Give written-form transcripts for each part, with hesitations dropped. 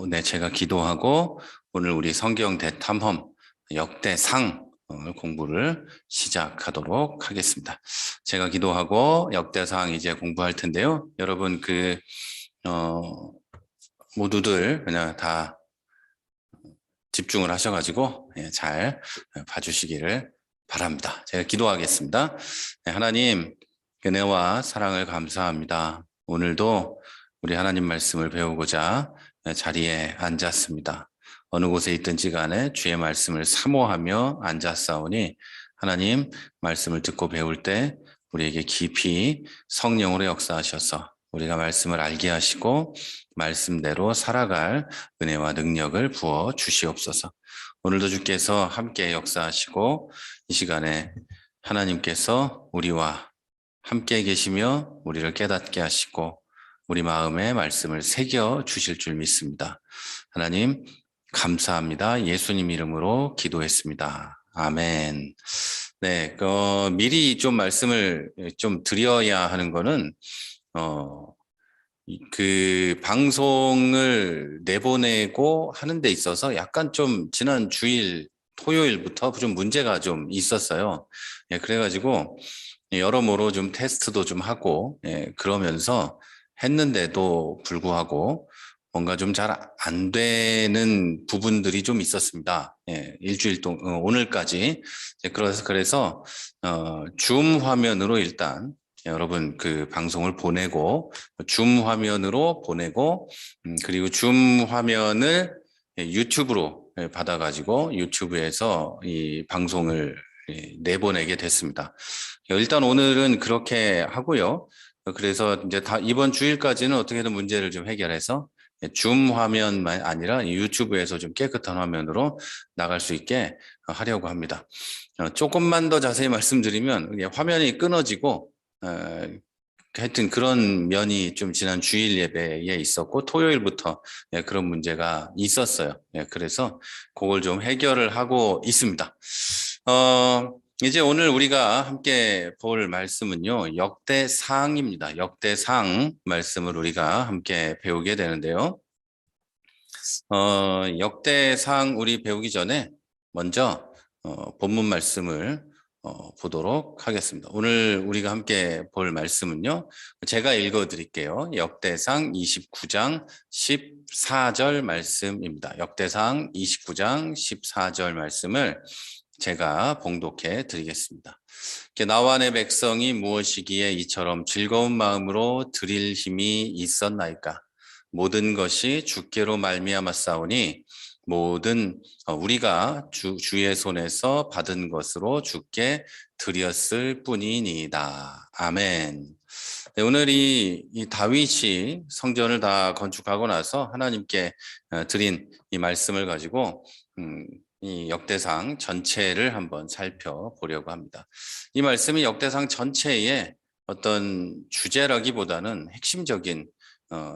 네, 제가 기도하고 오늘 우리 성경 대탐험 역대상 공부를 시작하도록 하겠습니다. 제가 기도하고 역대상 이제 공부할 텐데요. 여러분 어, 모두들 그냥 다 집중을 하셔가지고 잘 봐주시기를 바랍니다. 제가 기도하겠습니다. 네, 하나님 은혜와 사랑을 감사합니다. 오늘도 우리 하나님 말씀을 배우고자 자리에 앉았습니다. 어느 곳에 있든지 간에 주의 말씀을 사모하며 앉았사오니 하나님 말씀을 듣고 배울 때 우리에게 깊이 성령으로 역사하셔서 우리가 말씀을 알게 하시고 말씀대로 살아갈 은혜와 능력을 부어 주시옵소서. 오늘도 주께서 함께 역사하시고 이 시간에 하나님께서 우리와 함께 계시며 우리를 깨닫게 하시고 우리 마음에 말씀을 새겨 주실 줄 믿습니다. 하나님 감사합니다. 예수님 이름으로 기도했습니다. 아멘. 네, 미리 좀 말씀을 좀 드려야 하는 거는 그 방송을 내보내고 하는 데 있어서 약간 좀 지난 주일 토요일부터 좀 문제가 좀 있었어요. 그래가지고 여러모로 좀 테스트도 좀 하고 그러면서 했는데도 불구하고 뭔가 좀 잘 안 되는 부분들이 좀 있었습니다. 일주일 동안 오늘까지 그래서 줌 화면으로 일단 여러분 그 방송을 보내고 줌 화면으로 보내고 그리고 줌 화면을 유튜브로 받아가지고 유튜브에서 이 방송을 내보내게 됐습니다. 일단 오늘은 그렇게 하고요. 그래서 이제 이번 주일까지는 어떻게든 문제를 좀 해결해서 줌 화면만 아니라 유튜브에서 좀 깨끗한 화면으로 나갈 수 있게 하려고 합니다. 조금만 더 자세히 말씀드리면 화면이 끊어지고 하여튼 그런 면이 좀 지난 주일 예배에 있었고 토요일부터 그런 문제가 있었어요. 그래서 그걸 좀 해결을 하고 있습니다. 이제 오늘 우리가 함께 볼 말씀은요, 역대상입니다. 역대상 말씀을 우리가 함께 배우게 되는데요. 역대상 우리 배우기 전에 먼저 본문 말씀을 보도록 하겠습니다. 오늘 우리가 함께 볼 말씀은요, 제가 읽어 드릴게요. 역대상 29장 14절 말씀입니다. 역대상 29장 14절 말씀을 제가 봉독해 드리겠습니다. 나와 내 백성이 무엇이기에 이처럼 즐거운 마음으로 드릴 힘이 있었나이까? 모든 것이 주께로 말미암았사오니 모든 우리가 주의 손에서 받은 것으로 주께 드렸을 뿐이니이다. 아멘. 네, 오늘 이 다윗이 성전을 다 건축하고 나서 하나님께 드린 이 말씀을 가지고 이 역대상 전체를 한번 살펴보려고 합니다. 이 말씀이 역대상 전체의 어떤 주제라기보다는 핵심적인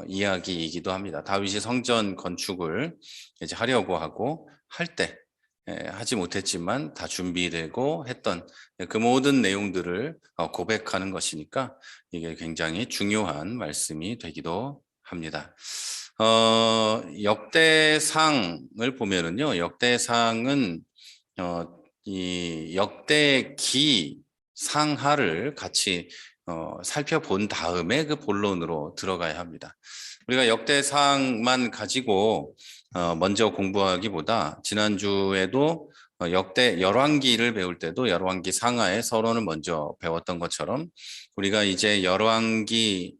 이야기이기도 합니다. 다윗이 성전 건축을 이제 하려고 하고 할 때 하지 못했지만 다 준비되고 했던 그 모든 내용들을 고백하는 것이니까 이게 굉장히 중요한 말씀이 되기도 합니다. 역대상을 보면은요, 역대상은 이 역대기 상하를 같이 살펴본 다음에 그 본론으로 들어가야 합니다. 우리가 역대상만 가지고 먼저 공부하기보다 지난주에도 역대 열왕기를 배울 때도 열왕기 상하의 서론을 먼저 배웠던 것처럼 우리가 이제 열왕기를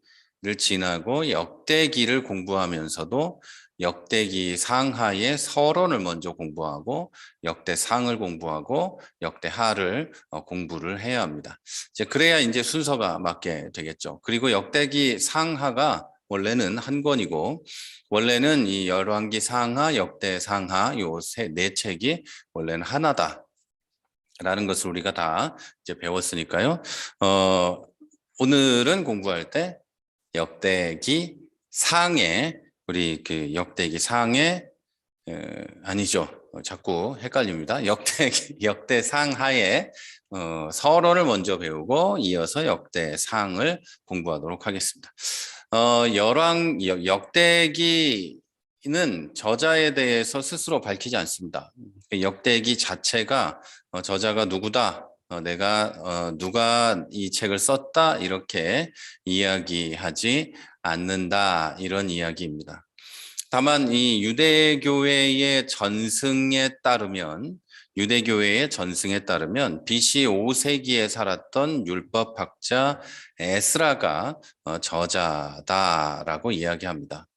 지나고 역대기를 공부하면서도 역대기 상하의 서론을 먼저 공부하고 역대상을 공부하고 역대하를 공부를 해야 합니다. 이제 그래야 이제 순서가 맞게 되겠죠. 그리고 역대기 상하가 원래는 한 권이고 원래는 이 열왕기 상하, 역대 상하 요 네 책이 원래는 하나다라는 것을 우리가 다 이제 배웠으니까요. 오늘은 공부할 때 역대기 상에 우리 그 역대기 상에 아니죠. 자꾸 헷갈립니다. 역대상하에 서론을 먼저 배우고 이어서 역대상을 공부하도록 하겠습니다. 역대기 역대기는 저자에 대해서 스스로 밝히지 않습니다. 역대기 자체가 저자가 누구다, 누가 이 책을 썼다 이렇게 이야기하지 않는다 이런 이야기입니다. 다만 이 유대교회의 전승에 따르면 BC 5세기에 살았던 율법학자 에스라가 저자다라고 이야기합니다.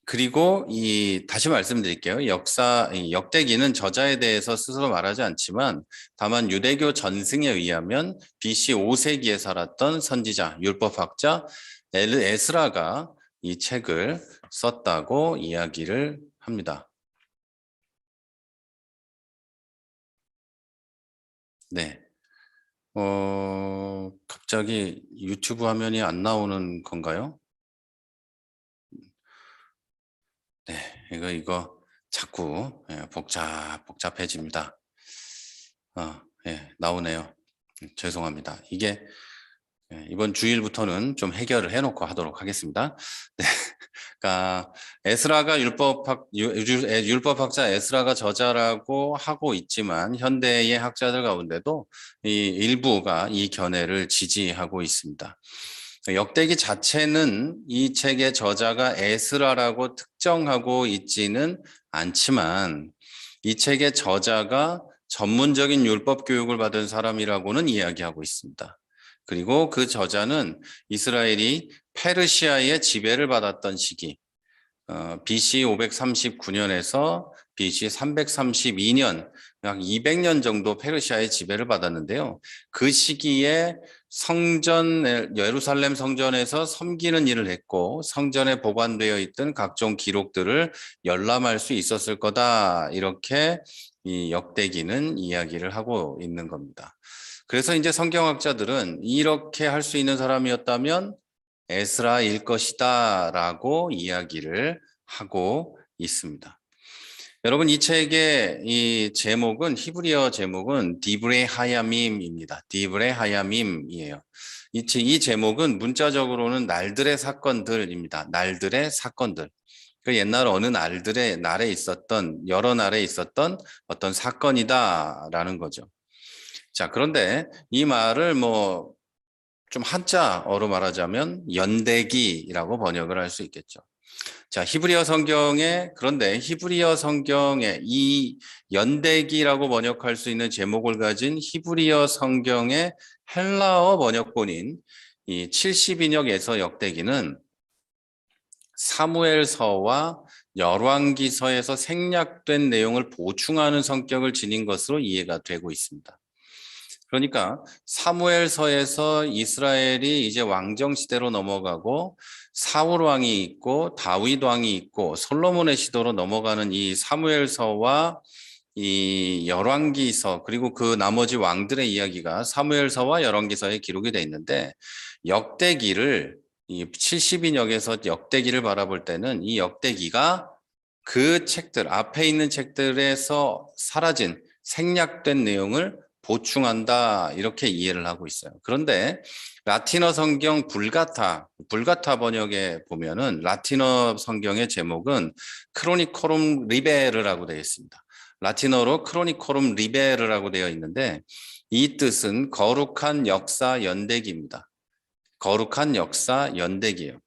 그리고 다시 말씀드릴게요. 이 역대기는 저자에 대해서 스스로 말하지 않지만 다만 유대교 전승에 의하면 BC 5세기에 살았던 선지자, 율법학자 에스라가 이 책을 썼다고 이야기를 합니다. 네. 갑자기 유튜브 화면이 안 나오는 건가요? 네, 이거 자꾸 복잡해집니다. 예, 나오네요. 죄송합니다. 이게 이번 주일부터는 좀 해결을 해놓고 하도록 하겠습니다. 네. 그러니까 에스라가 율법학자 에스라가 저자라고 하고 있지만 현대의 학자들 가운데도 이 일부가 이 견해를 지지하고 있습니다. 역대기 자체는 이 책의 저자가 에스라라고 특정하고 있지는 않지만 이 책의 저자가 전문적인 율법 교육을 받은 사람이라고는 이야기하고 있습니다. 그리고 그 저자는 이스라엘이 페르시아의 지배를 받았던 시기, BC 539년에서 BC 332년, 약 200년 정도 페르시아의 지배를 받았는데요. 그 시기에 예루살렘 성전에서 섬기는 일을 했고 성전에 보관되어 있던 각종 기록들을 열람할 수 있었을 거다. 이렇게 이 역대기는 이야기를 하고 있는 겁니다. 그래서 이제 성경학자들은 이렇게 할 수 있는 사람이었다면 에스라일 것이다 라고 이야기를 하고 있습니다. 여러분 이 책의 히브리어 제목은 디브레 하야밈입니다. 디브레 하야밈이에요. 이 제목은 문자적으로는 날들의 사건들입니다. 날들의 사건들. 그 옛날 어느 날에 있었던 여러 날에 있었던 어떤 사건이다라는 거죠. 자, 그런데 이 말을 좀 한자어로 말하자면 연대기라고 번역을 할 수 있겠죠. 자, 그런데 히브리어 성경에 이 연대기라고 번역할 수 있는 제목을 가진 히브리어 성경의 헬라어 번역본인 이 70인역에서 역대기는 사무엘서와 열왕기서에서 생략된 내용을 보충하는 성격을 지닌 것으로 이해가 되고 있습니다. 그러니까 사무엘서에서 이스라엘이 이제 왕정 시대로 넘어가고 사울 왕이 있고 다윗 왕이 있고 솔로몬의 시대로 넘어가는 이 사무엘서와 이 열왕기서 그리고 그 나머지 왕들의 이야기가 사무엘서와 열왕기서에 기록이 돼 있는데 역대기를 이 70인역에서 역대기를 바라볼 때는 이 역대기가 그 책들 앞에 있는 책들에서 사라진 생략된 내용을 보충한다 이렇게 이해를 하고 있어요. 그런데 라틴어 성경 불가타 번역에 보면은 라틴어 성경의 제목은 크로니코룸 리베르라고 되어 있습니다. 라틴어로 크로니코룸 리베르라고 되어 있는데 이 뜻은 거룩한 역사 연대기입니다. 거룩한 역사 연대기예요.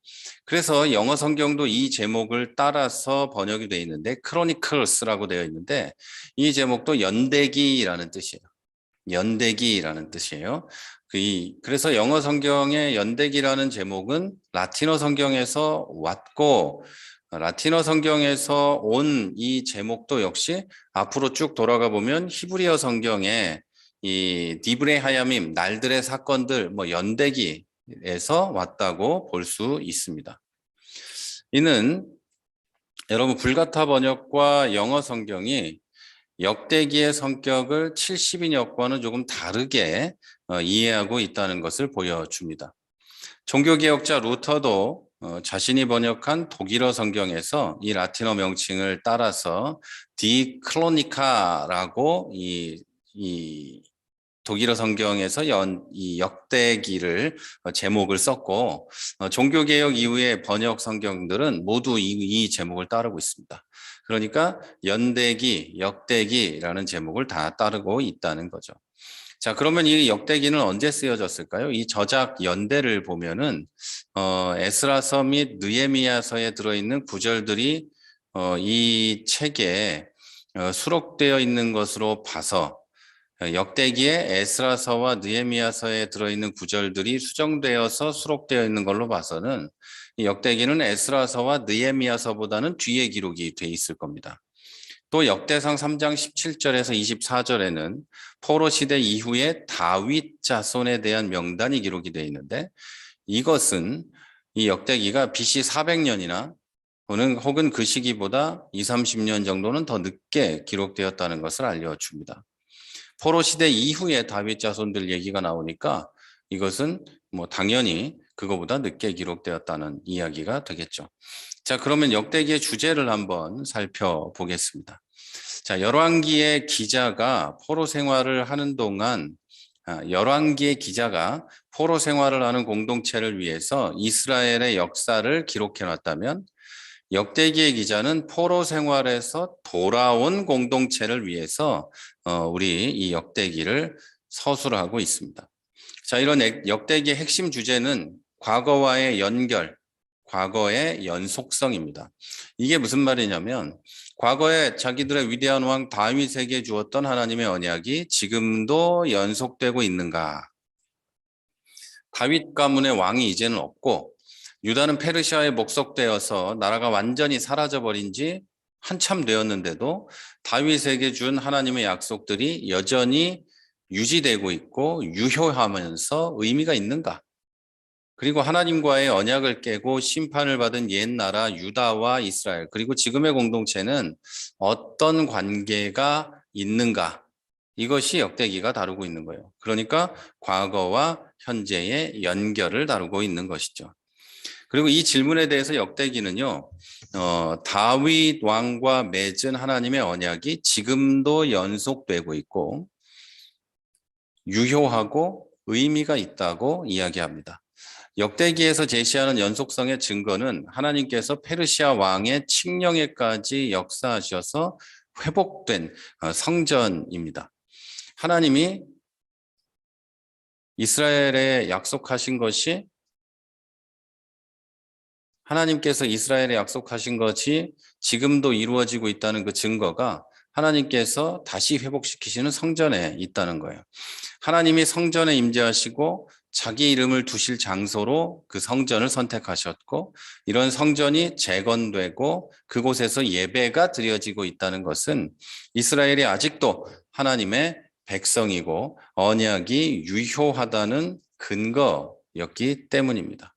그래서 영어 성경도 이 제목을 따라서 번역이 되어 있는데 크로니클스라고 되어 있는데 이 제목도 연대기라는 뜻이에요. 연대기라는 뜻이에요. 그래서 영어 성경의 연대기라는 제목은 라틴어 성경에서 왔고 라틴어 성경에서 온 이 제목도 역시 앞으로 쭉 돌아가 보면 히브리어 성경에 이 디브레 하야밈 날들의 사건들 연대기에서 왔다고 볼 수 있습니다. 이는 여러분 불가타 번역과 영어 성경이 역대기의 성격을 70인역과는 조금 다르게 이해하고 있다는 것을 보여줍니다. 종교개혁자 루터도 자신이 번역한 독일어 성경에서 이 라틴어 명칭을 따라서 디클로니카라고 독일어 성경에서 이 역대기를 제목을 썼고 종교개혁 이후의 번역 성경들은 모두 이 제목을 따르고 있습니다. 그러니까 연대기, 역대기라는 제목을 다 따르고 있다는 거죠. 자, 그러면 이 역대기는 언제 쓰여졌을까요? 이 저작 연대를 보면은 에스라서 및 느헤미야서에 들어있는 구절들이 이 책에 수록되어 있는 것으로 봐서 역대기에 에스라서와 느헤미야서에 들어있는 구절들이 수정되어서 수록되어 있는 걸로 봐서는 이 역대기는 에스라서와 느헤미야서보다는 뒤에 기록이 돼 있을 겁니다. 또 역대상 3장 17절에서 24절에는 포로 시대 이후에 다윗 자손에 대한 명단이 기록이 되어 있는데 이것은 이 역대기가 BC 400년이나 혹은 그 시기보다 20, 30년 정도는 더 늦게 기록되었다는 것을 알려줍니다. 포로 시대 이후에 다윗 자손들 얘기가 나오니까 이것은 뭐 당연히 그거보다 늦게 기록되었다는 이야기가 되겠죠. 자, 그러면 역대기의 주제를 한번 살펴보겠습니다. 자, 열왕기의 기자가 포로 생활을 하는 동안 열왕기의 기자가 포로 생활을 하는 공동체를 위해서 이스라엘의 역사를 기록해 놨다면 역대기의 기자는 포로 생활에서 돌아온 공동체를 위해서 우리 이 역대기를 서술하고 있습니다. 자, 이런 역대기의 핵심 주제는 과거와의 연결, 과거의 연속성입니다. 이게 무슨 말이냐면 과거에 자기들의 위대한 왕 다윗에게 주었던 하나님의 언약이 지금도 연속되고 있는가? 다윗 가문의 왕이 이제는 없고 유다는 페르시아에 목속되어서 나라가 완전히 사라져버린 지 한참 되었는데도 다윗에게 준 하나님의 약속들이 여전히 유지되고 있고 유효하면서 의미가 있는가? 그리고 하나님과의 언약을 깨고 심판을 받은 옛 나라 유다와 이스라엘 그리고 지금의 공동체는 어떤 관계가 있는가? 이것이 역대기가 다루고 있는 거예요. 그러니까 과거와 현재의 연결을 다루고 있는 것이죠. 그리고 이 질문에 대해서 역대기는요, 다윗 왕과 맺은 하나님의 언약이 지금도 연속되고 있고 유효하고 의미가 있다고 이야기합니다. 역대기에서 제시하는 연속성의 증거는 하나님께서 페르시아 왕의 칙령에까지 역사하셔서 회복된 성전입니다. 하나님이 이스라엘에 약속하신 것이 하나님께서 이스라엘에 약속하신 것이 지금도 이루어지고 있다는 그 증거가 하나님께서 다시 회복시키시는 성전에 있다는 거예요. 하나님이 성전에 임재하시고 자기 이름을 두실 장소로 그 성전을 선택하셨고 이런 성전이 재건되고 그곳에서 예배가 드려지고 있다는 것은 이스라엘이 아직도 하나님의 백성이고 언약이 유효하다는 근거였기 때문입니다.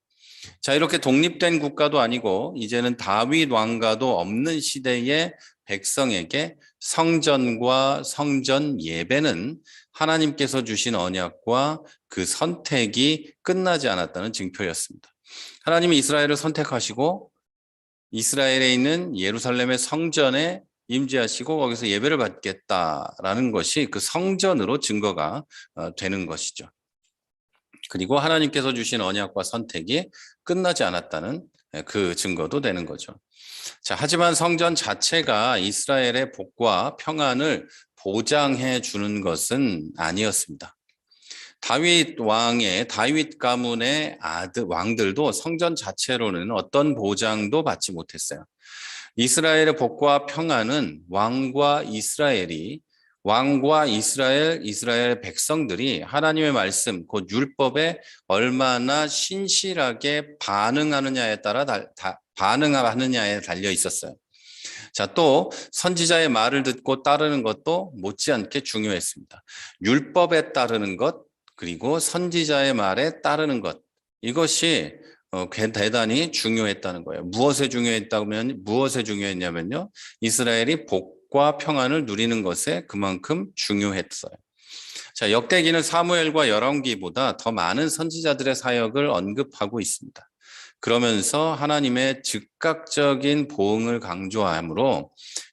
자, 이렇게 독립된 국가도 아니고 이제는 다윗 왕가도 없는 시대의 백성에게 성전과 성전 예배는 하나님께서 주신 언약과 그 선택이 끝나지 않았다는 증표였습니다. 하나님이 이스라엘을 선택하시고 이스라엘에 있는 예루살렘의 성전에 임재하시고 거기서 예배를 받겠다라는 것이 그 성전으로 증거가 되는 것이죠. 그리고 하나님께서 주신 언약과 선택이 끝나지 않았다는 그 증거도 되는 거죠. 자, 하지만 성전 자체가 이스라엘의 복과 평안을 보장해 주는 것은 아니었습니다. 다윗 가문의 왕들도 성전 자체로는 어떤 보장도 받지 못했어요. 이스라엘의 복과 평안은 왕과 이스라엘 백성들이 하나님의 말씀, 곧 율법에 얼마나 신실하게 반응하느냐에 달려 있었어요. 자, 또 선지자의 말을 듣고 따르는 것도 못지않게 중요했습니다. 율법에 따르는 것, 그리고 선지자의 말에 따르는 것, 이것이 대단히 중요했다는 거예요. 무엇에 중요했냐면요. 이스라엘이 복과 평안을 누리는 것에 그만큼 중요했어요. 자, 역대기는 사무엘과 열왕기보다 더 많은 선지자들의 사역을 언급하고 있습니다. 그러면서 하나님의 즉각적인 보응을 강조하므로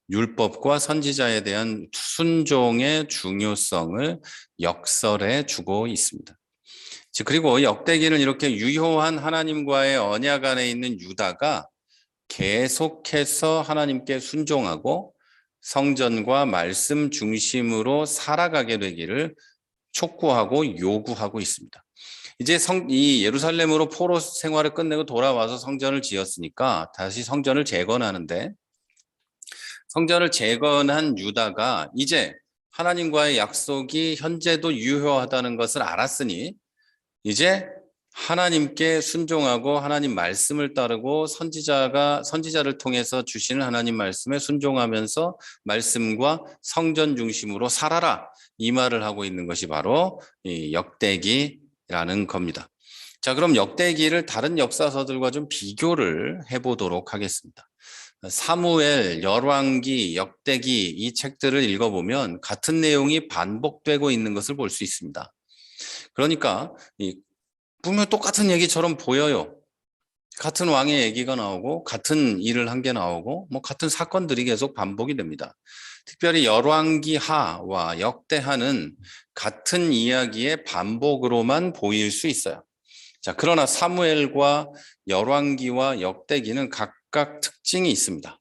율법과 선지자에 대한 순종의 중요성을 역설해 주고 있습니다. 그리고 역대기는 이렇게 유효한 하나님과의 언약 안에 있는 유다가 계속해서 하나님께 순종하고 성전과 말씀 중심으로 살아가게 되기를 촉구하고 요구하고 있습니다. 이제 이 예루살렘으로 포로 생활을 끝내고 돌아와서 성전을 지었으니까 다시 성전을 재건하는데, 성전을 재건한 유다가 이제 하나님과의 약속이 현재도 유효하다는 것을 알았으니 이제 하나님께 순종하고 하나님 말씀을 따르고 선지자를 통해서 주시는 하나님 말씀에 순종하면서 말씀과 성전 중심으로 살아라, 이 말을 하고 있는 것이 바로 이 역대기라는 겁니다. 자, 그럼 역대기를 다른 역사서들과 좀 비교를 해보도록 하겠습니다. 사무엘, 열왕기, 역대기 이 책들을 읽어보면 같은 내용이 반복되고 있는 것을 볼 수 있습니다. 그러니까 분명 똑같은 얘기처럼 보여요. 같은 왕의 얘기가 나오고 같은 일을 한 게 나오고 같은 사건들이 계속 반복이 됩니다. 특별히 열왕기하와 역대하는 같은 이야기의 반복으로만 보일 수 있어요. 자, 그러나 사무엘과 열왕기와 역대기는 각각 특징이 있습니다.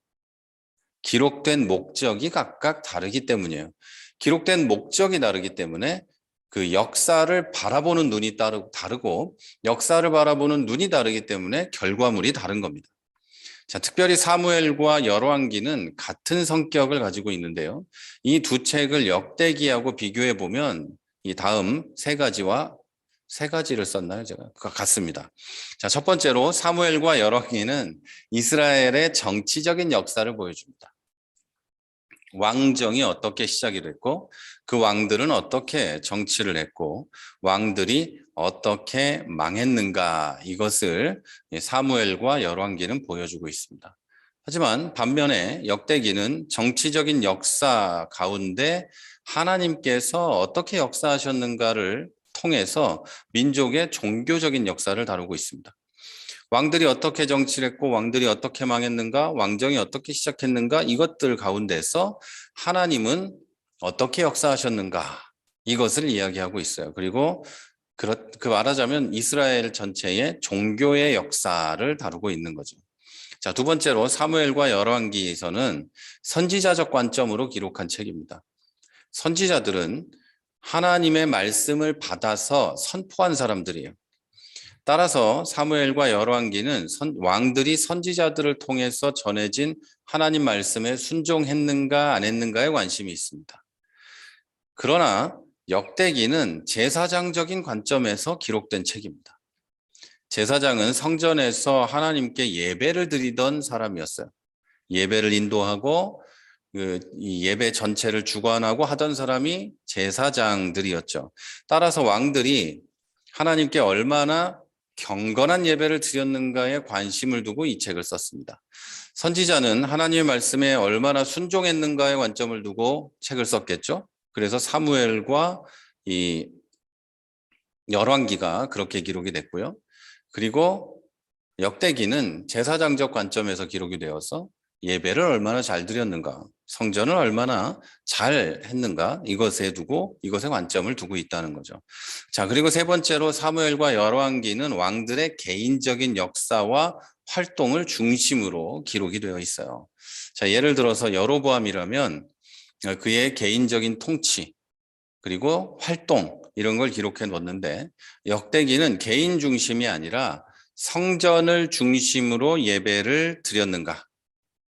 기록된 목적이 각각 다르기 때문이에요. 기록된 목적이 다르기 때문에 그 역사를 바라보는 눈이 다르고 역사를 바라보는 눈이 다르기 때문에 결과물이 다른 겁니다. 자, 특별히 사무엘과 열왕기는 같은 성격을 가지고 있는데요. 이 두 책을 역대기하고 비교해 보면 이 다음 세 가지를 썼나요? 제가 같습니다. 자, 첫 번째로 사무엘과 열왕기는 이스라엘의 정치적인 역사를 보여줍니다. 왕정이 어떻게 시작이 됐고 그 왕들은 어떻게 정치를 했고 왕들이 어떻게 망했는가, 이것을 사무엘과 열왕기는 보여주고 있습니다. 하지만 반면에 역대기는 정치적인 역사 가운데 하나님께서 어떻게 역사하셨는가를 통해서 민족의 종교적인 역사를 다루고 있습니다. 왕들이 어떻게 정치를 했고 왕들이 어떻게 망했는가, 왕정이 어떻게 시작했는가, 이것들 가운데서 하나님은 어떻게 역사하셨는가, 이것을 이야기하고 있어요. 그리고 그 말하자면 이스라엘 전체의 종교의 역사를 다루고 있는 거죠. 자, 두 번째로 사무엘과 열왕기에서는 선지자적 관점으로 기록한 책입니다. 선지자들은 하나님의 말씀을 받아서 선포한 사람들이에요. 따라서 사무엘과 열왕기는 왕들이 선지자들을 통해서 전해진 하나님 말씀에 순종했는가 안 했는가에 관심이 있습니다. 그러나 역대기는 제사장적인 관점에서 기록된 책입니다. 제사장은 성전에서 하나님께 예배를 드리던 사람이었어요. 예배를 인도하고 이 예배 전체를 주관하고 하던 사람이 제사장들이었죠. 따라서 왕들이 하나님께 얼마나 경건한 예배를 드렸는가에 관심을 두고 이 책을 썼습니다. 선지자는 하나님의 말씀에 얼마나 순종했는가에 관점을 두고 책을 썼겠죠. 그래서 사무엘과 이 열왕기가 그렇게 기록이 됐고요. 그리고 역대기는 제사장적 관점에서 기록이 되어서 예배를 얼마나 잘 드렸는가, 성전을 얼마나 잘 했는가, 이것에 관점을 두고 있다는 거죠. 자, 그리고 세 번째로 사무엘과 열왕기는 왕들의 개인적인 역사와 활동을 중심으로 기록이 되어 있어요. 자, 예를 들어서 여로보암이라면 그의 개인적인 통치 그리고 활동, 이런 걸 기록해 놓았는데, 역대기는 개인 중심이 아니라 성전을 중심으로 예배를 드렸는가,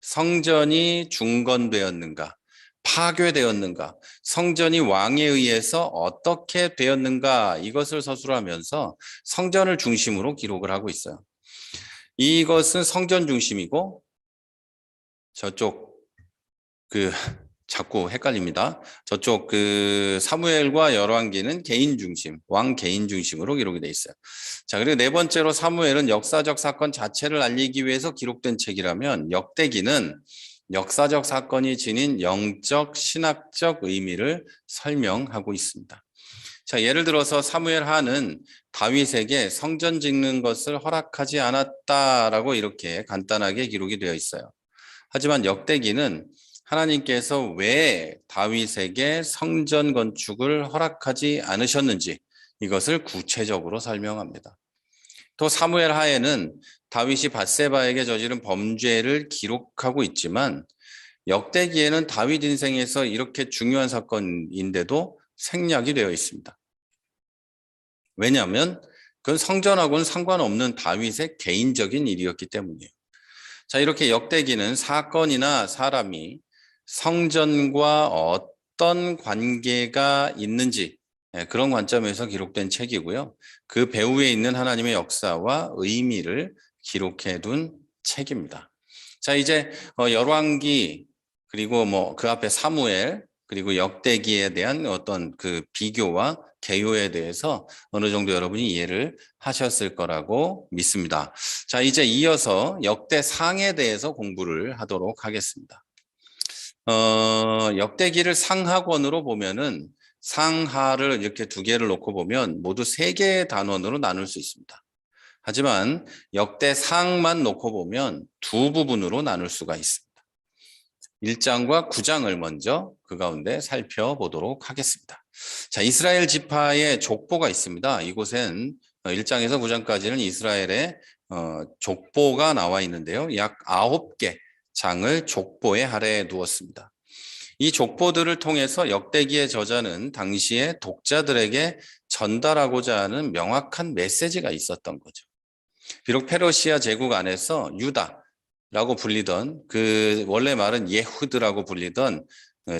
성전이 중건되었는가, 파괴되었는가, 성전이 왕에 의해서 어떻게 되었는가, 이것을 서술하면서 성전을 중심으로 기록을 하고 있어요. 이것은 성전 중심이고 저쪽 자꾸 헷갈립니다. 저쪽 사무엘과 열왕기는 개인 중심, 왕 개인 중심으로 기록이 돼 있어요. 자, 그리고 네 번째로 사무엘은 역사적 사건 자체를 알리기 위해서 기록된 책이라면 역대기는 역사적 사건이 지닌 영적, 신학적 의미를 설명하고 있습니다. 자, 예를 들어서 사무엘 하는 다윗에게 성전 짓는 것을 허락하지 않았다라고 이렇게 간단하게 기록이 되어 있어요. 하지만 역대기는 하나님께서 왜 다윗에게 성전 건축을 허락하지 않으셨는지 이것을 구체적으로 설명합니다. 또 사무엘 하에는 다윗이 밧세바에게 저지른 범죄를 기록하고 있지만 역대기에는 다윗 인생에서 이렇게 중요한 사건인데도 생략이 되어 있습니다. 왜냐하면 그건 성전하고는 상관없는 다윗의 개인적인 일이었기 때문이에요. 자, 이렇게 역대기는 사건이나 사람이 성전과 어떤 관계가 있는지 그런 관점에서 기록된 책이고요. 그 배후에 있는 하나님의 역사와 의미를 기록해 둔 책입니다. 자, 이제 열왕기 그리고 뭐 그 앞에 사무엘 그리고 역대기에 대한 어떤 그 비교와 개요에 대해서 어느 정도 여러분이 이해를 하셨을 거라고 믿습니다. 자, 이제 이어서 역대상에 대해서 공부를 하도록 하겠습니다. 역대기를 상하권으로 보면은 상하를 이렇게 두 개를 놓고 보면 모두 세 개의 단원으로 나눌 수 있습니다. 하지만 역대상만 놓고 보면 두 부분으로 나눌 수가 있습니다. 1장과 9장을 먼저 그 가운데 살펴보도록 하겠습니다. 자, 이스라엘 지파의 족보가 있습니다. 이곳엔 1장에서 9장까지는 이스라엘의 족보가 나와 있는데요. 약 9개 장을 족보에 할애해 두었습니다. 이 족보들을 통해서 역대기의 저자는 당시에 독자들에게 전달하고자 하는 명확한 메시지가 있었던 거죠. 비록 페르시아 제국 안에서 유다라고 불리던 그 원래 말은 예후드라고 불리던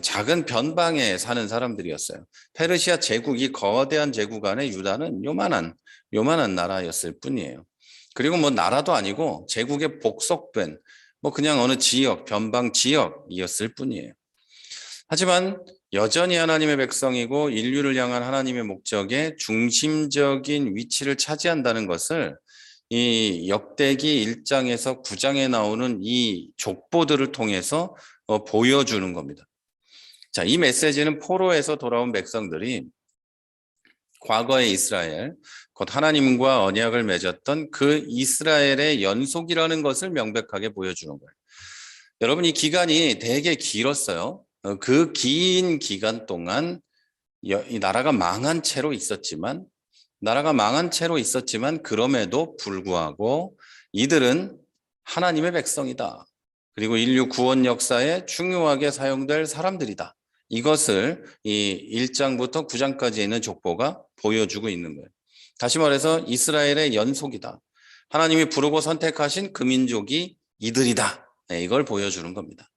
작은 변방에 사는 사람들이었어요. 페르시아 제국이 거대한 제국 안에 유다는 요만한 나라였을 뿐이에요. 그리고 뭐 나라도 아니고 제국에 복속된 뭐 그냥 어느 지역, 변방 지역이었을 뿐이에요. 하지만 여전히 하나님의 백성이고 인류를 향한 하나님의 목적의 중심적인 위치를 차지한다는 것을 이 역대기 1장에서 9장에 나오는 이 족보들을 통해서 보여주는 겁니다. 자, 이 메시지는 포로에서 돌아온 백성들이 과거의 이스라엘, 곧 하나님과 언약을 맺었던 그 이스라엘의 연속이라는 것을 명백하게 보여주는 거예요. 여러분, 이 기간이 되게 길었어요. 그 긴 기간 동안 이 나라가 망한 채로 있었지만 그럼에도 불구하고 이들은 하나님의 백성이다. 그리고 인류 구원 역사에 중요하게 사용될 사람들이다. 이것을 이 1장부터 9장까지 있는 족보가 보여주고 있는 거예요. 다시 말해서 이스라엘의 연속이다. 하나님이 부르고 선택하신 그 민족이 이들이다. 이걸 보여주는 겁니다.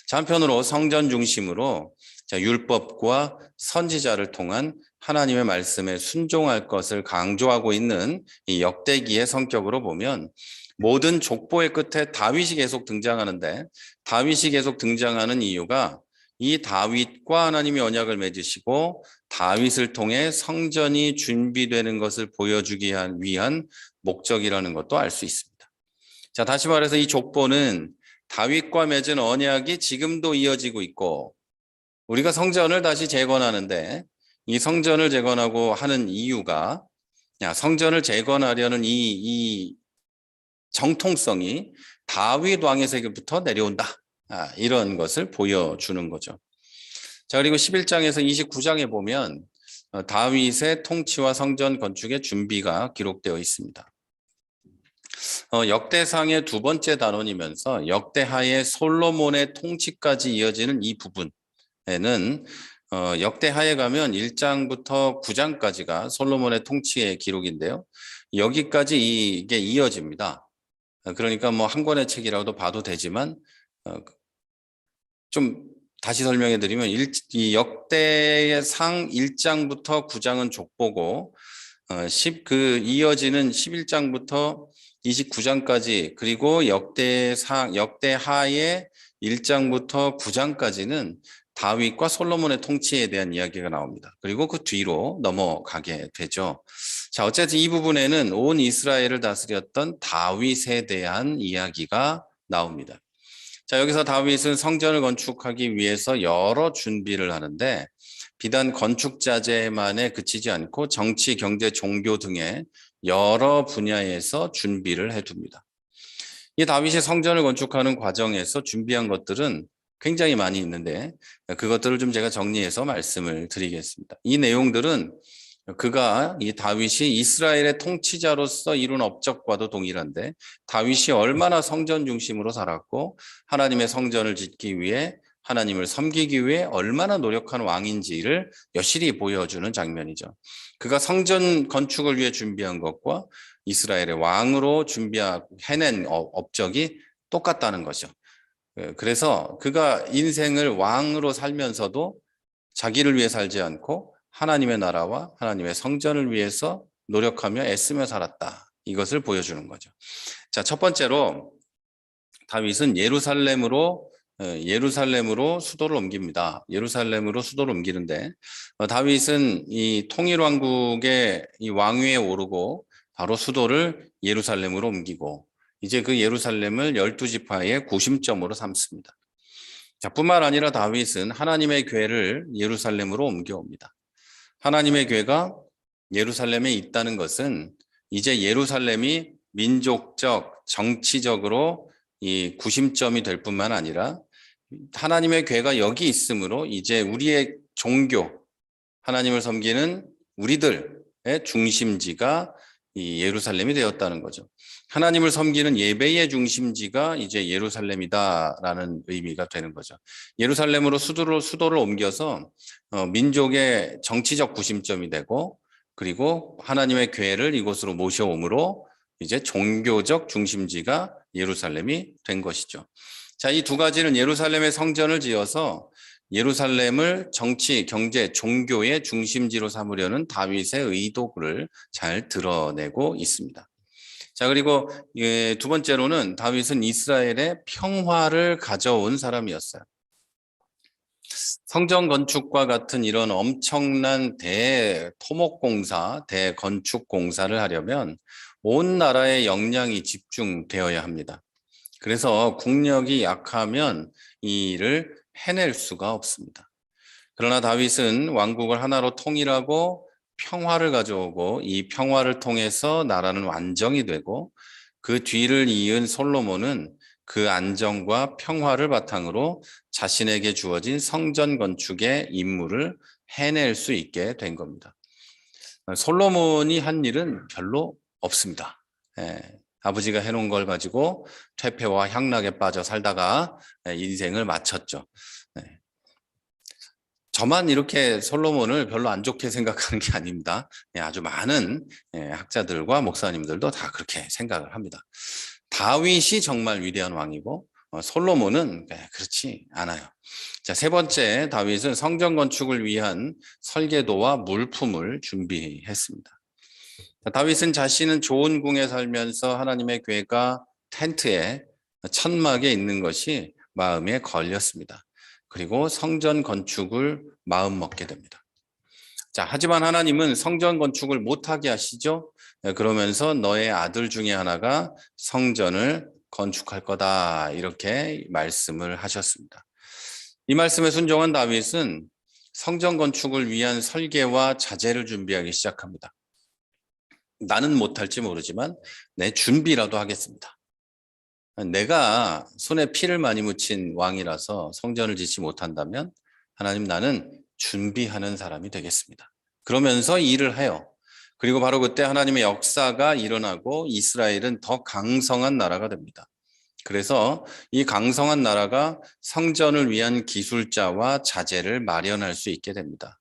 자, 한편으로 성전 중심으로 율법과 선지자를 통한 하나님의 말씀에 순종할 것을 강조하고 있는 이 역대기의 성격으로 보면 모든 족보의 끝에 다윗이 계속 등장하는데 다윗이 계속 등장하는 이유가 이 다윗과 하나님이 언약을 맺으시고 다윗을 통해 성전이 준비되는 것을 보여주기 위한 목적이라는 것도 알 수 있습니다. 자, 다시 말해서 이 족보는 다윗과 맺은 언약이 지금도 이어지고 있고 우리가 성전을 다시 재건하는데 이 성전을 재건하고 하는 이유가 성전을 재건하려는 이 정통성이 다윗 왕에게부터 내려온다. 이런 것을 보여주는 거죠. 자, 그리고 11장에서 29장에 보면 다윗의 통치와 성전 건축의 준비가 기록되어 있습니다. 역대상의 두 번째 단원이면서 역대하의 솔로몬의 통치까지 이어지는 이 부분에는 역대하에 가면 1장부터 9장까지가 솔로몬의 통치의 기록인데요. 여기까지 이게 이어집니다. 그러니까 뭐 한 권의 책이라도 봐도 되지만 좀 다시 설명해 드리면 이 역대의 상 1장부터 9장은 족보고 이어지는 11장부터 29장까지 그리고 역대하의 1장부터 9장까지는 다윗과 솔로몬의 통치에 대한 이야기가 나옵니다. 그리고 그 뒤로 넘어가게 되죠. 자, 어쨌든 이 부분에는 온 이스라엘을 다스렸던 다윗에 대한 이야기가 나옵니다. 자, 여기서 다윗은 성전을 건축하기 위해서 여러 준비를 하는데 비단 건축 자재만에 그치지 않고 정치, 경제, 종교 등의 여러 분야에서 준비를 해둡니다. 이 다윗이 성전을 건축하는 과정에서 준비한 것들은 굉장히 많이 있는데 그것들을 좀 제가 정리해서 말씀을 드리겠습니다. 이 내용들은 이 다윗이 이스라엘의 통치자로서 이룬 업적과도 동일한데 다윗이 얼마나 성전 중심으로 살았고 하나님의 성전을 짓기 위해 하나님을 섬기기 위해 얼마나 노력한 왕인지를 여실히 보여주는 장면이죠. 그가 성전 건축을 위해 준비한 것과 이스라엘의 왕으로 해낸 업적이 똑같다는 거죠. 그래서 그가 인생을 왕으로 살면서도 자기를 위해 살지 않고 하나님의 나라와 하나님의 성전을 위해서 노력하며 애쓰며 살았다. 이것을 보여주는 거죠. 자, 첫 번째로 다윗은 예루살렘으로 수도를 옮깁니다. 예루살렘으로 수도를 옮기는데 다윗은 이 통일왕국의 이 왕위에 오르고 바로 수도를 예루살렘으로 옮기고 이제 그 예루살렘을 12지파의 구심점으로 삼습니다. 자, 뿐만 아니라 다윗은 하나님의 궤를 예루살렘으로 옮겨옵니다. 하나님의 궤가 예루살렘에 있다는 것은 이제 예루살렘이 민족적, 정치적으로 이 구심점이 될 뿐만 아니라 하나님의 궤가 여기 있으므로 이제 우리의 종교, 하나님을 섬기는 우리들의 중심지가 이 예루살렘이 되었다는 거죠. 하나님을 섬기는 예배의 중심지가 이제 예루살렘이다라는 의미가 되는 거죠. 예루살렘으로 수도를 옮겨서 민족의 정치적 구심점이 되고 그리고 하나님의 궤를 이곳으로 모셔오므로 이제 종교적 중심지가 예루살렘이 된 것이죠. 자, 이 두 가지는 예루살렘의 성전을 지어서 예루살렘을 정치, 경제, 종교의 중심지로 삼으려는 다윗의 의도를 잘 드러내고 있습니다. 자, 그리고 두 번째로는 다윗은 이스라엘의 평화를 가져온 사람이었어요. 성전 건축과 같은 이런 엄청난 대토목공사, 대건축공사를 하려면 온 나라의 역량이 집중되어야 합니다. 그래서 국력이 약하면 이 일을 해낼 수가 없습니다. 그러나 다윗은 왕국을 하나로 통일하고 평화를 가져오고 이 평화를 통해서 나라는 완정이 되고 그 뒤를 이은 솔로몬은 그 안정과 평화를 바탕으로 자신에게 주어진 성전 건축의 임무를 해낼 수 있게 된 겁니다. 솔로몬이 한 일은 별로 없습니다. 아버지가 해놓은 걸 가지고 퇴폐와 향락에 빠져 살다가 인생을 마쳤죠. 저만 이렇게 솔로몬을 별로 안 좋게 생각하는 게 아닙니다. 아주 많은 학자들과 목사님들도 다 그렇게 생각을 합니다. 다윗이 정말 위대한 왕이고 솔로몬은 그렇지 않아요. 자, 세 번째, 다윗은 성전 건축을 위한 설계도와 물품을 준비했습니다. 다윗은 자신은 좋은 궁에 살면서 하나님의 궤가 텐트에 천막에 있는 것이 마음에 걸렸습니다. 그리고 성전 건축을 마음먹게 됩니다. 자, 하지만 하나님은 성전 건축을 못하게 하시죠. 그러면서 너의 아들 중에 하나가 성전을 건축할 거다 이렇게 말씀을 하셨습니다. 이 말씀에 순종한 다윗은 성전 건축을 위한 설계와 자재를 준비하기 시작합니다. 나는 못할지 모르지만 내 준비라도 하겠습니다. 내가 손에 피를 많이 묻힌 왕이라서 성전을 짓지 못한다면 하나님 나는 준비하는 사람이 되겠습니다. 그러면서 일을 해요. 그리고 바로 그때 하나님의 역사가 일어나고 이스라엘은 더 강성한 나라가 됩니다. 그래서 이 강성한 나라가 성전을 위한 기술자와 자재를 마련할 수 있게 됩니다.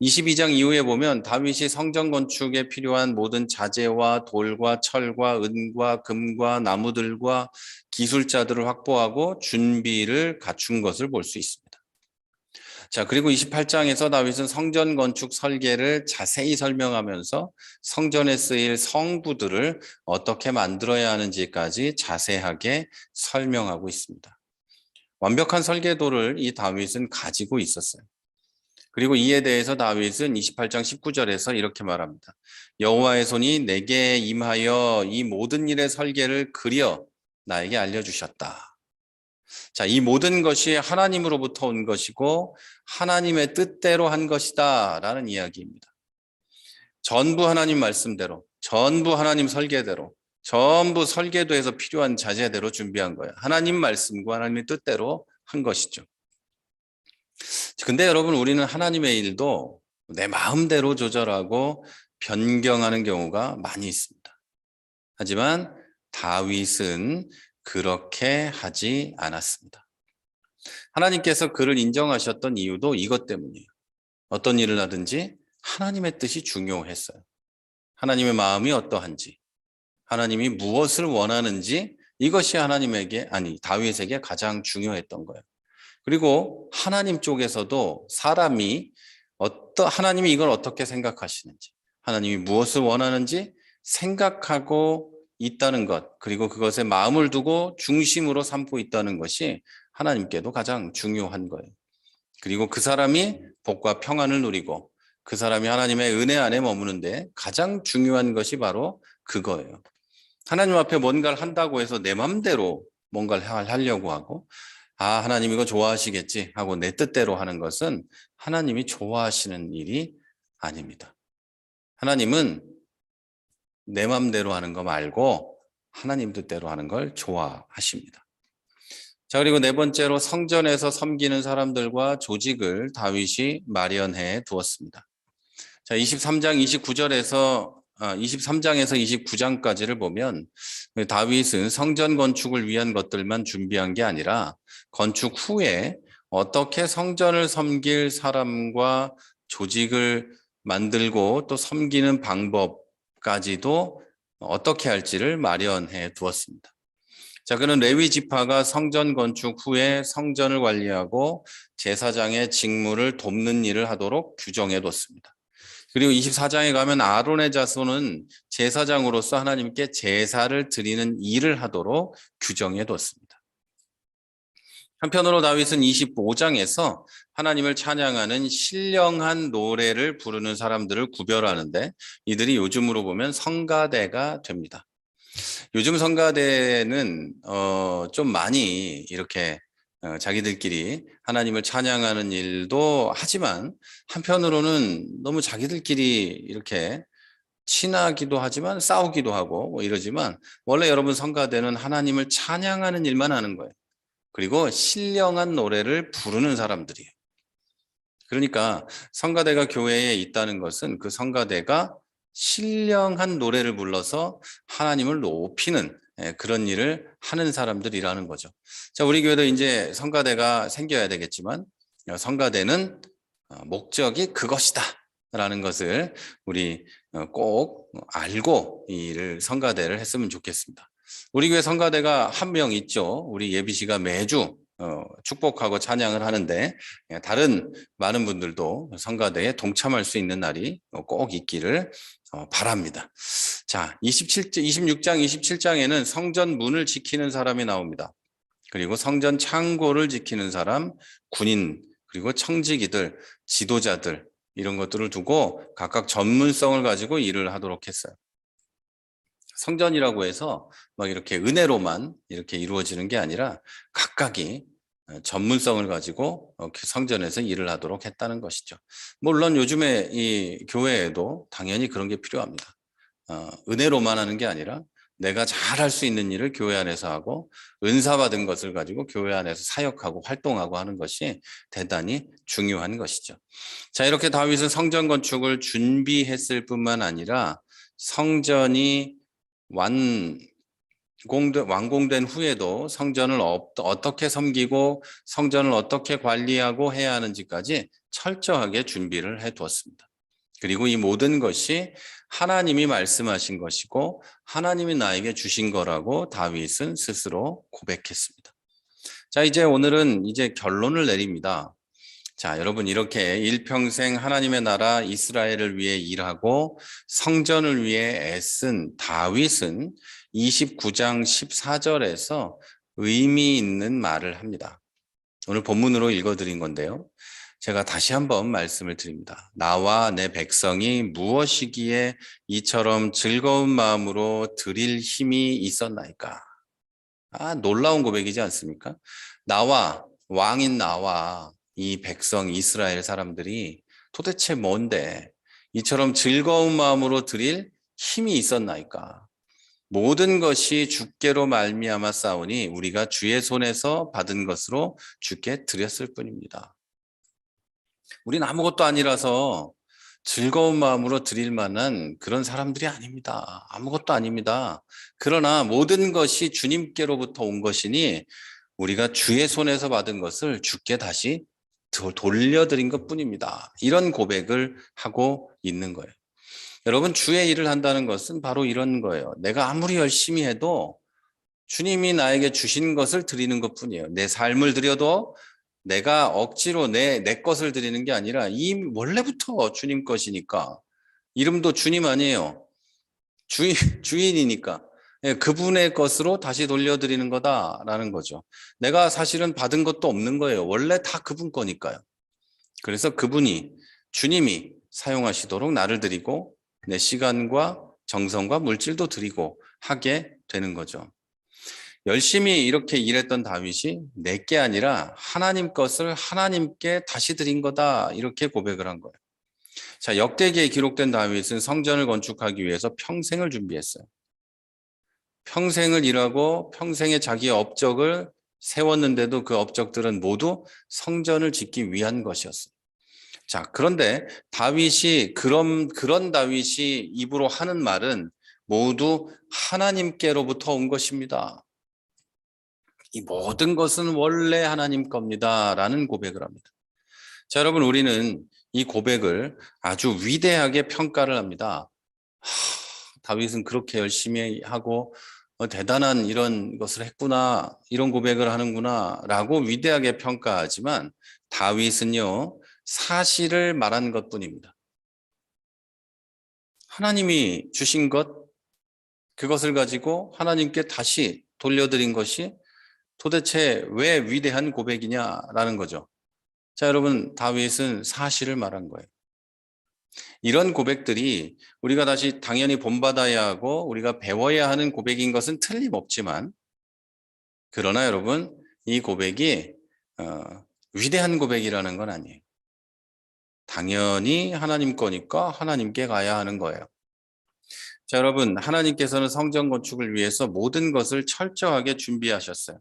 22장 이후에 보면 다윗이 성전 건축에 필요한 모든 자재와 돌과 철과 은과 금과 나무들과 기술자들을 확보하고 준비를 갖춘 것을 볼 수 있습니다. 자, 그리고 28장에서 다윗은 성전 건축 설계를 자세히 설명하면서 성전에 쓰일 성구들을 어떻게 만들어야 하는지까지 자세하게 설명하고 있습니다. 완벽한 설계도를 이 다윗은 가지고 있었어요. 그리고 이에 대해서 다윗은 28장 19절에서 이렇게 말합니다. 여호와의 손이 내게 임하여 이 모든 일의 설계를 그려 나에게 알려주셨다. 자, 이 모든 것이 하나님으로부터 온 것이고 하나님의 뜻대로 한 것이다라는 이야기입니다. 전부 하나님 말씀대로, 전부 하나님 설계대로, 전부 설계도에서 필요한 자재대로 준비한 거예요. 하나님 말씀과 하나님의 뜻대로 한 것이죠. 근데 여러분, 우리는 하나님의 일도 내 마음대로 조절하고 변경하는 경우가 많이 있습니다. 하지만 다윗은 그렇게 하지 않았습니다. 하나님께서 그를 인정하셨던 이유도 이것 때문이에요. 어떤 일을 하든지 하나님의 뜻이 중요했어요. 하나님의 마음이 어떠한지, 하나님이 무엇을 원하는지, 이것이 다윗에게 가장 중요했던 거예요. 그리고 하나님 쪽에서도 하나님이 이걸 어떻게 생각하시는지, 하나님이 무엇을 원하는지 생각하고 있다는 것, 그리고 그것에 마음을 두고 중심으로 삼고 있다는 것이 하나님께도 가장 중요한 거예요. 그리고 그 사람이 복과 평안을 누리고 그 사람이 하나님의 은혜 안에 머무는데 가장 중요한 것이 바로 그거예요. 하나님 앞에 뭔가를 한다고 해서 내 맘대로 뭔가를 하려고 하고, 하나님 이거 좋아하시겠지 하고 내 뜻대로 하는 것은 하나님이 좋아하시는 일이 아닙니다. 하나님은 내 맘대로 하는 거 말고 하나님 뜻대로 하는 걸 좋아하십니다. 자, 그리고 네 번째로 성전에서 섬기는 사람들과 조직을 다윗이 마련해 두었습니다. 자, 23장에서 29장까지를 보면 다윗은 성전 건축을 위한 것들만 준비한 게 아니라 건축 후에 어떻게 성전을 섬길 사람과 조직을 만들고 또 섬기는 방법까지도 어떻게 할지를 마련해 두었습니다. 자, 그는 레위 지파가 성전 건축 후에 성전을 관리하고 제사장의 직무를 돕는 일을 하도록 규정해 뒀습니다. 그리고 24장에 가면 아론의 자손은 제사장으로서 하나님께 제사를 드리는 일을 하도록 규정해 뒀습니다. 한편으로 다윗은 25장에서 하나님을 찬양하는 신령한 노래를 부르는 사람들을 구별하는데 이들이 요즘으로 보면 성가대가 됩니다. 요즘 성가대는 좀 많이 이렇게 자기들끼리 하나님을 찬양하는 일도 하지만 한편으로는 너무 자기들끼리 이렇게 친하기도 하지만 싸우기도 하고 뭐 이러지만, 원래 여러분 성가대는 하나님을 찬양하는 일만 하는 거예요. 그리고 신령한 노래를 부르는 사람들이에요. 그러니까 성가대가 교회에 있다는 것은 그 성가대가 신령한 노래를 불러서 하나님을 높이는 그런 일을 하는 사람들이라는 거죠. 자, 우리 교회도 이제 성가대가 생겨야 되겠지만 성가대는 목적이 그것이다 라는 것을 우리 꼭 알고 이 성가대를 했으면 좋겠습니다. 우리 교회 성가대가 한 명 있죠. 우리 예비 씨가 매주 축복하고 찬양을 하는데 다른 많은 분들도 성가대에 동참할 수 있는 날이 꼭 있기를 바랍니다. 자, 26장, 27장에는 성전 문을 지키는 사람이 나옵니다. 그리고 성전 창고를 지키는 사람, 군인, 그리고 청지기들, 지도자들, 이런 것들을 두고 각각 전문성을 가지고 일을 하도록 했어요. 성전이라고 해서 막 이렇게 은혜로만 이렇게 이루어지는 게 아니라 각각이 전문성을 가지고 성전에서 일을 하도록 했다는 것이죠. 물론 요즘에 이 교회에도 당연히 그런 게 필요합니다. 은혜로만 하는 게 아니라 내가 잘할 수 있는 일을 교회 안에서 하고 은사 받은 것을 가지고 교회 안에서 사역하고 활동하고 하는 것이 대단히 중요한 것이죠. 자, 이렇게 다윗은 성전 건축을 준비했을 뿐만 아니라 성전이 완공된 후에도 성전을 어떻게 섬기고 성전을 어떻게 관리하고 해야 하는지까지 철저하게 준비를 해 두었습니다. 그리고 이 모든 것이 하나님이 말씀하신 것이고 하나님이 나에게 주신 거라고 다윗은 스스로 고백했습니다. 자, 오늘은 결론을 내립니다. 자, 여러분, 이렇게 일평생 하나님의 나라 이스라엘을 위해 일하고 성전을 위해 애쓴 다윗은 29장 14절에서 의미 있는 말을 합니다. 오늘 본문으로 읽어드린 건데요. 제가 다시 한번 말씀을 드립니다. 나와 내 백성이 무엇이기에 이처럼 즐거운 마음으로 드릴 힘이 있었나이까? 놀라운 고백이지 않습니까? 나와, 왕인 나와 이 백성 이스라엘 사람들이 도대체 뭔데 이처럼 즐거운 마음으로 드릴 힘이 있었나이까. 모든 것이 주께로 말미암아 싸우니 우리가 주의 손에서 받은 것으로 주께 드렸을 뿐입니다. 우린 아무것도 아니라서 즐거운 마음으로 드릴 만한 그런 사람들이 아닙니다. 아무것도 아닙니다. 그러나 모든 것이 주님께로부터 온 것이니 우리가 주의 손에서 받은 것을 주께 다시 돌려드린 것뿐입니다. 이런 고백을 하고 있는 거예요. 여러분, 주의 일을 한다는 것은 바로 이런 거예요. 내가 아무리 열심히 해도 주님이 나에게 주신 것을 드리는 것뿐이에요. 내 삶을 드려도 내가 억지로 내 것을 드리는 게 아니라 이 원래부터 주님 것이니까. 이름도 주님 아니에요. 주인이니까. 예, 그분의 것으로 다시 돌려드리는 거다라는 거죠. 내가 사실은 받은 것도 없는 거예요. 원래 다 그분 거니까요. 그래서 그분이, 주님이 사용하시도록 나를 드리고 내 시간과 정성과 물질도 드리고 하게 되는 거죠. 열심히 이렇게 일했던 다윗이 내게 아니라 하나님 것을 하나님께 다시 드린 거다, 이렇게 고백을 한 거예요. 자, 역대기에 기록된 다윗은 성전을 건축하기 위해서 평생을 준비했어요. 평생을 일하고 평생의 자기의 업적을 세웠는데도 그 업적들은 모두 성전을 짓기 위한 것이었어요. 자, 그런데 다윗이 그런 다윗이 입으로 하는 말은 모두 하나님께로부터 온 것입니다. 이 모든 것은 원래 하나님 겁니다라는 고백을 합니다. 자, 여러분, 우리는 이 고백을 아주 위대하게 평가를 합니다. 다윗은 그렇게 열심히 하고 대단한 이런 것을 했구나, 이런 고백을 하는구나 라고 위대하게 평가하지만 다윗은요, 사실을 말한 것뿐입니다. 하나님이 주신 것, 그것을 가지고 하나님께 다시 돌려드린 것이 도대체 왜 위대한 고백이냐라는 거죠. 자, 여러분, 다윗은 사실을 말한 거예요. 이런 고백들이 우리가 다시 당연히 본받아야 하고 우리가 배워야 하는 고백인 것은 틀림없지만, 그러나 여러분, 이 고백이 위대한 고백이라는 건 아니에요. 당연히 하나님 거니까 하나님께 가야 하는 거예요. 자, 여러분, 하나님께서는 성전 건축을 위해서 모든 것을 철저하게 준비하셨어요.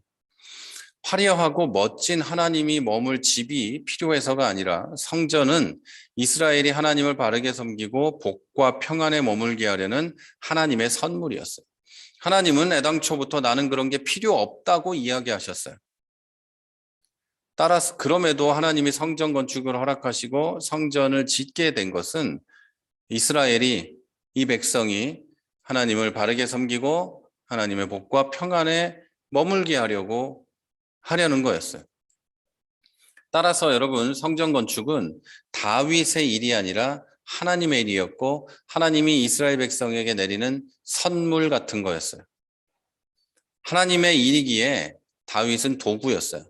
화려하고 멋진 하나님이 머물 집이 필요해서가 아니라 성전은 이스라엘이 하나님을 바르게 섬기고 복과 평안에 머물게 하려는 하나님의 선물이었어요. 하나님은 애당초부터 나는 그런 게 필요 없다고 이야기하셨어요. 따라서 그럼에도 하나님이 성전 건축을 허락하시고 성전을 짓게 된 것은 이스라엘이, 이 백성이 하나님을 바르게 섬기고 하나님의 복과 평안에 머물게 하려는 거였어요. 따라서 여러분, 성전 건축은 다윗의 일이 아니라 하나님의 일이었고 하나님이 이스라엘 백성에게 내리는 선물 같은 거였어요. 하나님의 일이기에 다윗은 도구였어요.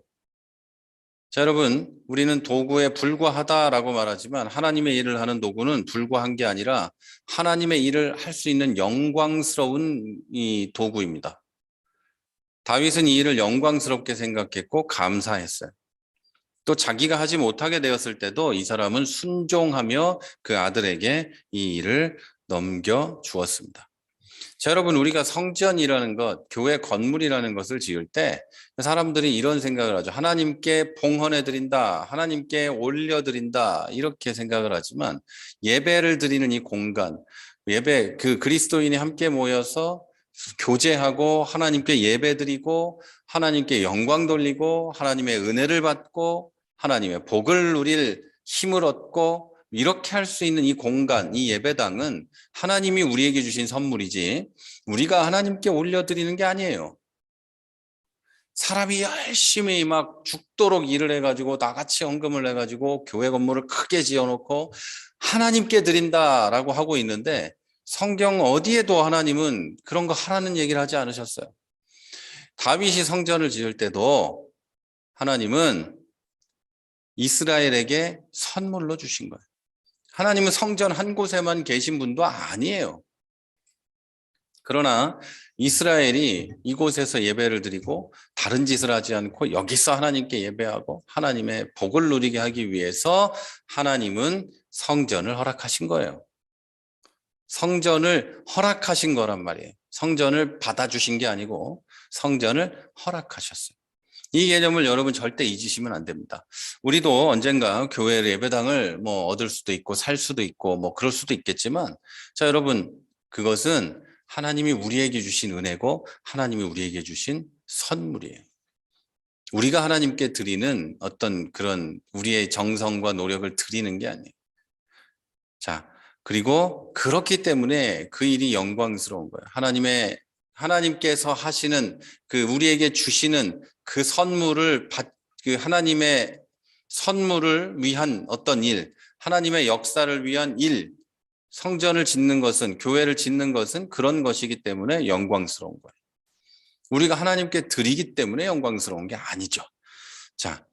자, 여러분, 우리는 도구에 불과하다라고 말하지만 하나님의 일을 하는 도구는 불과한 게 아니라 하나님의 일을 할 수 있는 영광스러운 이 도구입니다. 다윗은 이 일을 영광스럽게 생각했고 감사했어요. 또 자기가 하지 못하게 되었을 때도 이 사람은 순종하며 그 아들에게 이 일을 넘겨 주었습니다. 자, 여러분, 우리가 성전이라는 것, 교회 건물이라는 것을 지을 때 사람들이 이런 생각을 하죠. 하나님께 봉헌해 드린다, 하나님께 올려 드린다, 이렇게 생각을 하지만 예배를 드리는 이 공간, 예배, 그 그리스도인이 함께 모여서 교제하고 하나님께 예배 드리고 하나님께 영광 돌리고 하나님의 은혜를 받고 하나님의 복을 누릴 힘을 얻고 이렇게 할 수 있는 이 공간, 이 예배당은 하나님이 우리에게 주신 선물이지 우리가 하나님께 올려드리는 게 아니에요. 사람이 열심히 막 죽도록 일을 해가지고 나같이 헌금을 해가지고 교회 건물을 크게 지어놓고 하나님께 드린다라고 하고 있는데 성경 어디에도 하나님은 그런 거 하라는 얘기를 하지 않으셨어요. 다윗이 성전을 지을 때도 하나님은 이스라엘에게 선물로 주신 거예요. 하나님은 성전 한 곳에만 계신 분도 아니에요. 그러나 이스라엘이 이곳에서 예배를 드리고 다른 짓을 하지 않고 여기서 하나님께 예배하고 하나님의 복을 누리게 하기 위해서 하나님은 성전을 허락하신 거예요. 성전을 허락하신 거란 말이에요. 성전을 받아주신 게 아니고 성전을 허락하셨어요. 이 개념을 여러분 절대 잊으시면 안 됩니다. 우리도 언젠가 교회 예배당을 뭐 얻을 수도 있고 살 수도 있고 뭐 그럴 수도 있겠지만, 자, 여러분, 그것은 하나님이 우리에게 주신 은혜고 하나님이 우리에게 주신 선물이에요. 우리가 하나님께 드리는 어떤 그런 우리의 정성과 노력을 드리는 게 아니에요. 자, 그리고 그렇기 때문에 그 일이 영광스러운 거예요. 하나님께서 하시는 그 우리에게 주시는 그 선물을 그 하나님의 선물을 위한 어떤 일, 하나님의 역사를 위한 일, 성전을 짓는 것은, 교회를 짓는 것은 그런 것이기 때문에 영광스러운 거예요. 우리가 하나님께 드리기 때문에 영광스러운 게 아니죠. 자,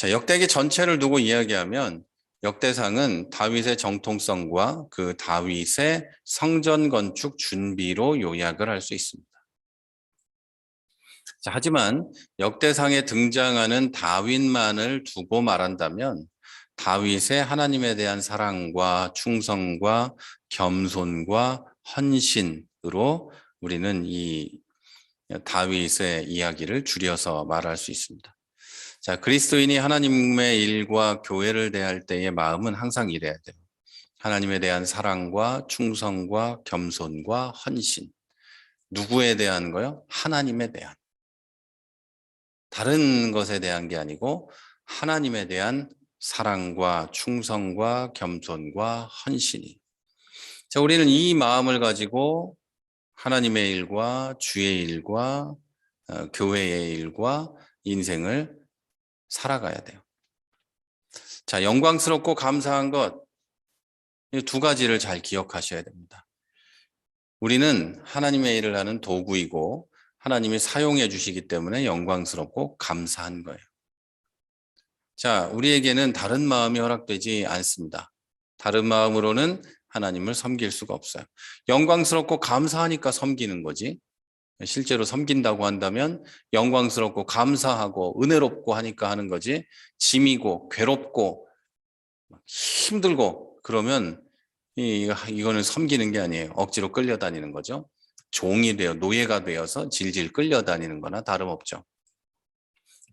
역대기 전체를 두고 이야기하면 역대상은 다윗의 정통성과 그 다윗의 성전 건축 준비로 요약을 할 수 있습니다. 자, 하지만 역대상에 등장하는 다윗만을 두고 말한다면 다윗의 하나님에 대한 사랑과 충성과 겸손과 헌신으로 우리는 이 다윗의 이야기를 줄여서 말할 수 있습니다. 자, 그리스도인이 하나님의 일과 교회를 대할 때의 마음은 항상 이래야 돼요. 하나님에 대한 사랑과 충성과 겸손과 헌신. 누구에 대한 거요? 하나님에 대한. 다른 것에 대한 게 아니고 하나님에 대한 사랑과 충성과 겸손과 헌신이. 자, 우리는 이 마음을 가지고 하나님의 일과 주의 일과 교회의 일과 인생을 살아가야 돼요. 자, 영광스럽고 감사한 것, 이 두 가지를 잘 기억하셔야 됩니다. 우리는 하나님의 일을 하는 도구이고 하나님이 사용해 주시기 때문에 영광스럽고 감사한 거예요. 자, 우리에게는 다른 마음이 허락되지 않습니다. 다른 마음으로는 하나님을 섬길 수가 없어요. 영광스럽고 감사하니까 섬기는 거지. 실제로 섬긴다고 한다면 영광스럽고 감사하고 은혜롭고 하니까 하는 거지, 짐이고 괴롭고 힘들고 그러면 이거는 섬기는 게 아니에요. 억지로 끌려다니는 거죠. 종이 되어 노예가 되어서 질질 끌려다니는 거나 다름없죠.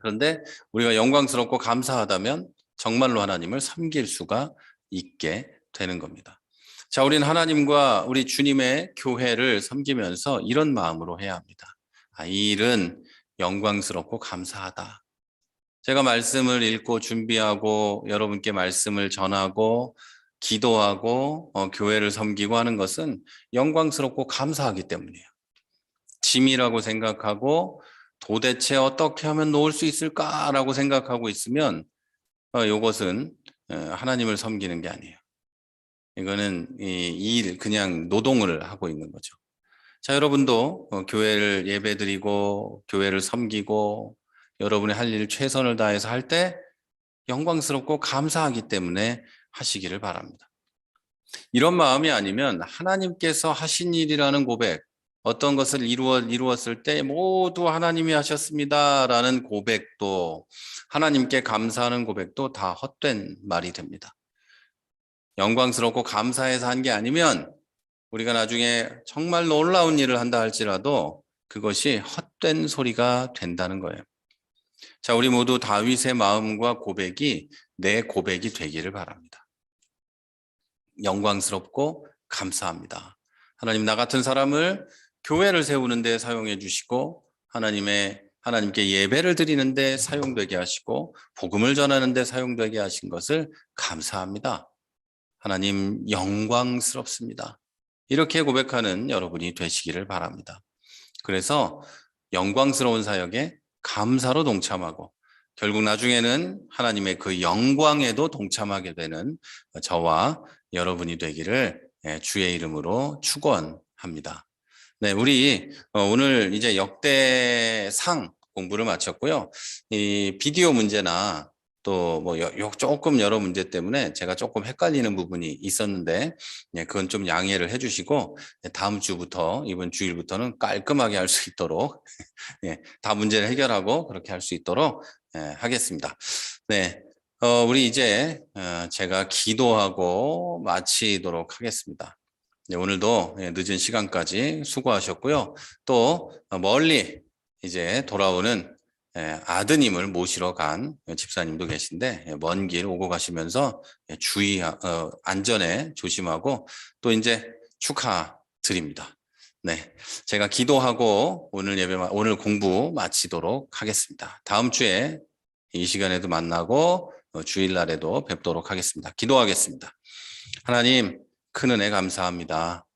그런데 우리가 영광스럽고 감사하다면 정말로 하나님을 섬길 수가 있게 되는 겁니다. 자, 우리는 하나님과 우리 주님의 교회를 섬기면서 이런 마음으로 해야 합니다. 이 일은 영광스럽고 감사하다. 제가 말씀을 읽고 준비하고 여러분께 말씀을 전하고 기도하고 교회를 섬기고 하는 것은 영광스럽고 감사하기 때문이에요. 짐이라고 생각하고 도대체 어떻게 하면 놓을 수 있을까라고 생각하고 있으면 이것은 하나님을 섬기는 게 아니에요. 이거는 이 일 그냥 노동을 하고 있는 거죠. 자, 여러분도 교회를 예배드리고 교회를 섬기고 여러분이 할 일 최선을 다해서 할 때 영광스럽고 감사하기 때문에 하시기를 바랍니다. 이런 마음이 아니면 하나님께서 하신 일이라는 고백, 어떤 것을 이루었을 때 모두 하나님이 하셨습니다라는 고백도, 하나님께 감사하는 고백도 다 헛된 말이 됩니다. 영광스럽고 감사해서 한 게 아니면 우리가 나중에 정말 놀라운 일을 한다 할지라도 그것이 헛된 소리가 된다는 거예요. 자, 우리 모두 다윗의 마음과 고백이 내 고백이 되기를 바랍니다. 영광스럽고 감사합니다. 하나님, 나 같은 사람을 교회를 세우는 데 사용해 주시고 하나님께 예배를 드리는 데 사용되게 하시고 복음을 전하는 데 사용되게 하신 것을 감사합니다. 하나님, 영광스럽습니다. 이렇게 고백하는 여러분이 되시기를 바랍니다. 그래서 영광스러운 사역에 감사로 동참하고 결국 나중에는 하나님의 그 영광에도 동참하게 되는 저와 여러분이 되기를 주의 이름으로 축원합니다. 네, 우리 오늘 이제 역대상 공부를 마쳤고요. 이 비디오 문제나 또 뭐 조금 여러 문제 때문에 제가 조금 헷갈리는 부분이 있었는데 그건 좀 양해를 해주시고 다음 주부터 이번 주일부터는 깔끔하게 할 수 있도록 다 문제를 해결하고 그렇게 할 수 있도록 하겠습니다. 네, 우리 이제 제가 기도하고 마치도록 하겠습니다. 네, 오늘도 늦은 시간까지 수고하셨고요. 또 멀리 이제 돌아오는 아드님을 모시러 간 집사님도 계신데 먼 길 오고 가시면서 주의 안전에 조심하고 또 이제 축하드립니다. 네, 제가 기도하고 오늘 공부 마치도록 하겠습니다. 다음 주에 이 시간에도 만나고 주일날에도 뵙도록 하겠습니다. 기도하겠습니다. 하나님, 큰 은혜 감사합니다.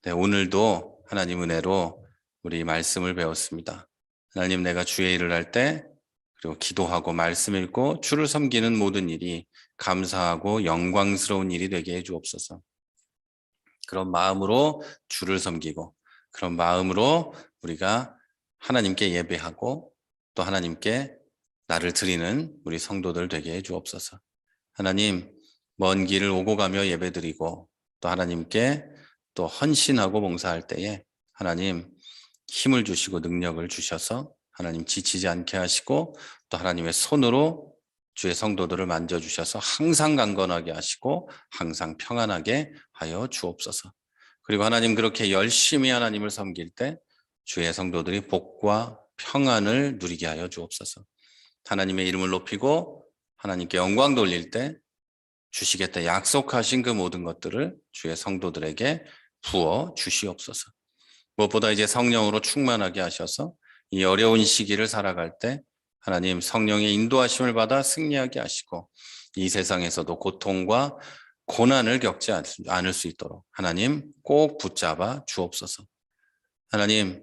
네, 오늘도 하나님 은혜로 우리 말씀을 배웠습니다. 하나님, 내가 주의 일을 할 때 그리고 기도하고 말씀 읽고 주를 섬기는 모든 일이 감사하고 영광스러운 일이 되게 해 주옵소서. 그런 마음으로 주를 섬기고 그런 마음으로 우리가 하나님께 예배하고 또 하나님께 나를 드리는 우리 성도들 되게 해 주옵소서. 하나님, 먼 길을 오고 가며 예배드리고 또 하나님께 또 헌신하고 봉사할 때에 하나님 힘을 주시고 능력을 주셔서 하나님 지치지 않게 하시고 또 하나님의 손으로 주의 성도들을 만져주셔서 항상 강건하게 하시고 항상 평안하게 하여 주옵소서. 그리고 하나님 그렇게 열심히 하나님을 섬길 때 주의 성도들이 복과 평안을 누리게 하여 주옵소서. 하나님의 이름을 높이고 하나님께 영광 돌릴 때 주시겠다 약속하신 그 모든 것들을 주의 성도들에게 부어 주시옵소서. 무엇보다 이제 성령으로 충만하게 하셔서 이 어려운 시기를 살아갈 때 하나님 성령의 인도하심을 받아 승리하게 하시고 이 세상에서도 고통과 고난을 겪지 않을 수 있도록 하나님 꼭 붙잡아 주옵소서. 하나님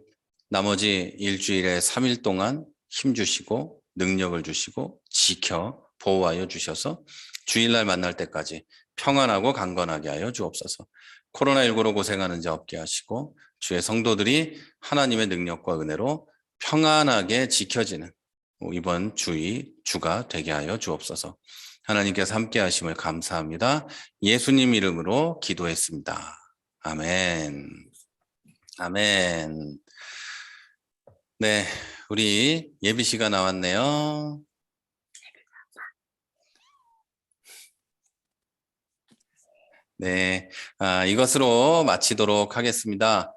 나머지 일주일에 3일 동안 힘 주시고 능력을 주시고 지켜 보호하여 주셔서 주일날 만날 때까지 평안하고 강건하게 하여 주옵소서. 코로나19로 고생하는 자 없게 하시고 주의 성도들이 하나님의 능력과 은혜로 평안하게 지켜지는 이번 주가 되게 하여 주옵소서. 하나님께서 함께 하심을 감사합니다. 예수님 이름으로 기도했습니다. 아멘. 아멘. 네, 우리 예비 씨가 나왔네요. 네, 이것으로 마치도록 하겠습니다.